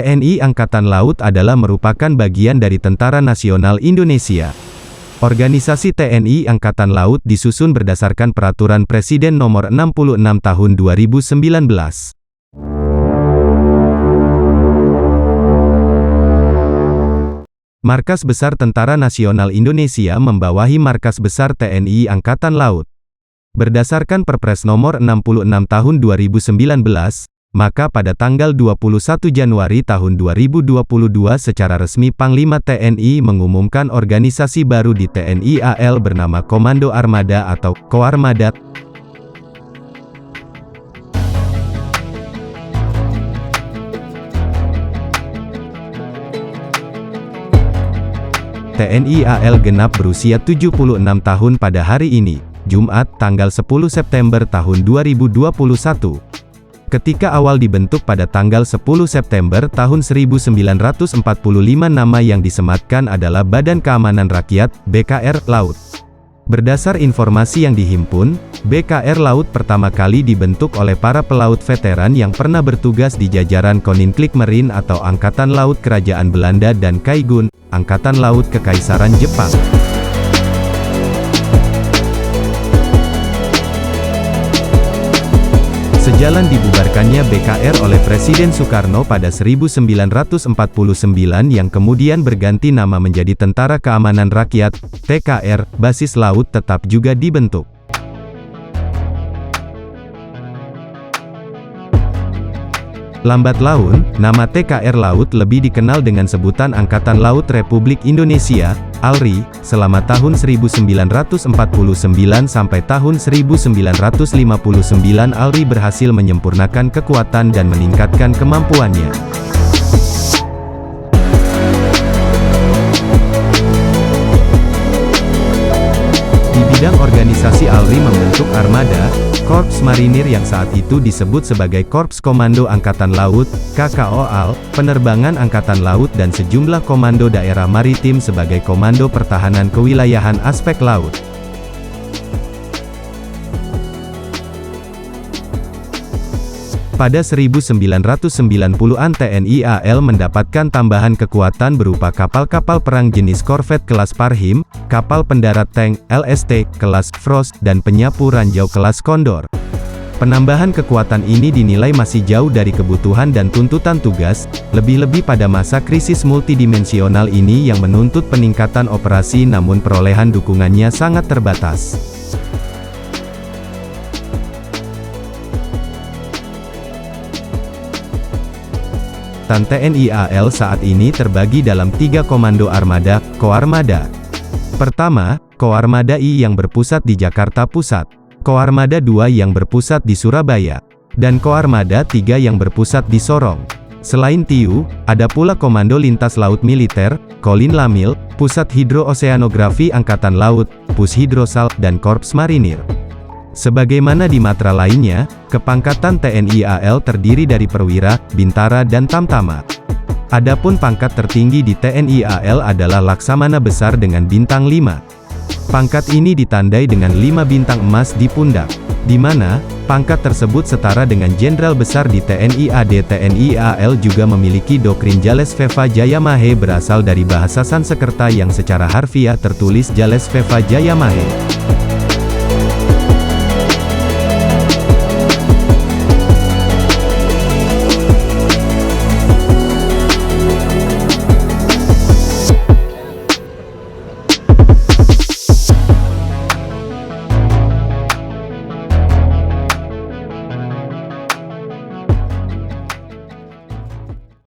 TNI Angkatan Laut adalah merupakan bagian dari Tentara Nasional Indonesia. Organisasi TNI Angkatan Laut disusun berdasarkan Peraturan Presiden Nomor 66 Tahun 2019. Markas Besar Tentara Nasional Indonesia membawahi Markas Besar TNI Angkatan Laut. Berdasarkan Perpres Nomor 66 Tahun 2019, maka pada tanggal 21 Januari tahun 2022 secara resmi Panglima TNI mengumumkan organisasi baru di TNI AL bernama Komando Armada atau Koarmada. TNI AL genap berusia 76 tahun pada hari ini, Jumat, tanggal 10 September tahun 2021. Ketika awal dibentuk pada tanggal 10 September tahun 1945, nama yang disematkan adalah Badan Keamanan Rakyat, BKR, Laut. Berdasar informasi yang dihimpun, BKR Laut pertama kali dibentuk oleh para pelaut veteran yang pernah bertugas di jajaran Koninklijk Marine atau Angkatan Laut Kerajaan Belanda dan Kaigun, Angkatan Laut Kekaisaran Jepang. Sejalan dibubarkannya BKR oleh Presiden Soekarno pada 1949 yang kemudian berganti nama menjadi Tentara Keamanan Rakyat, TKR, basis laut tetap juga dibentuk. Lambat laun, nama TKR Laut lebih dikenal dengan sebutan Angkatan Laut Republik Indonesia, ALRI, selama tahun 1949 sampai tahun 1959 ALRI berhasil menyempurnakan kekuatan dan meningkatkan kemampuannya. Di bidang organisasi ALRI membentuk armada, Korps Marinir yang saat itu disebut sebagai Korps Komando Angkatan Laut, KKOAL, penerbangan Angkatan Laut dan sejumlah komando daerah maritim sebagai Komando Pertahanan Kewilayahan Aspek Laut. Pada 1990-an TNI AL mendapatkan tambahan kekuatan berupa kapal-kapal perang jenis korvet kelas Parhim, kapal pendarat tank, LST, kelas Frost, dan penyapu ranjau kelas Kondor. Penambahan kekuatan ini dinilai masih jauh dari kebutuhan dan tuntutan tugas, lebih-lebih pada masa krisis multidimensional ini yang menuntut peningkatan operasi namun perolehan dukungannya sangat terbatas. TNI AL saat ini terbagi dalam 3 komando armada, Koarmada. Pertama, Koarmada I yang berpusat di Jakarta Pusat, Koarmada II yang berpusat di Surabaya, dan Koarmada III yang berpusat di Sorong. Selain TIU, ada pula Komando Lintas Laut Militer, Kolin Lamil, Pusat Hidrooseanografi Angkatan Laut, Pushidrosal, dan Korps Marinir. Sebagaimana di matra lainnya, kepangkatan TNI AL terdiri dari perwira, bintara dan tamtama. Adapun pangkat tertinggi di TNI AL adalah Laksamana Besar dengan bintang 5. Pangkat ini ditandai dengan 5 bintang emas di pundak, di mana pangkat tersebut setara dengan Jenderal Besar di TNI AD. TNI AL juga memiliki doktrin Jales Veva Jayamahe berasal dari bahasa Sanskerta yang secara harfiah tertulis Jales Veva Jayamahe.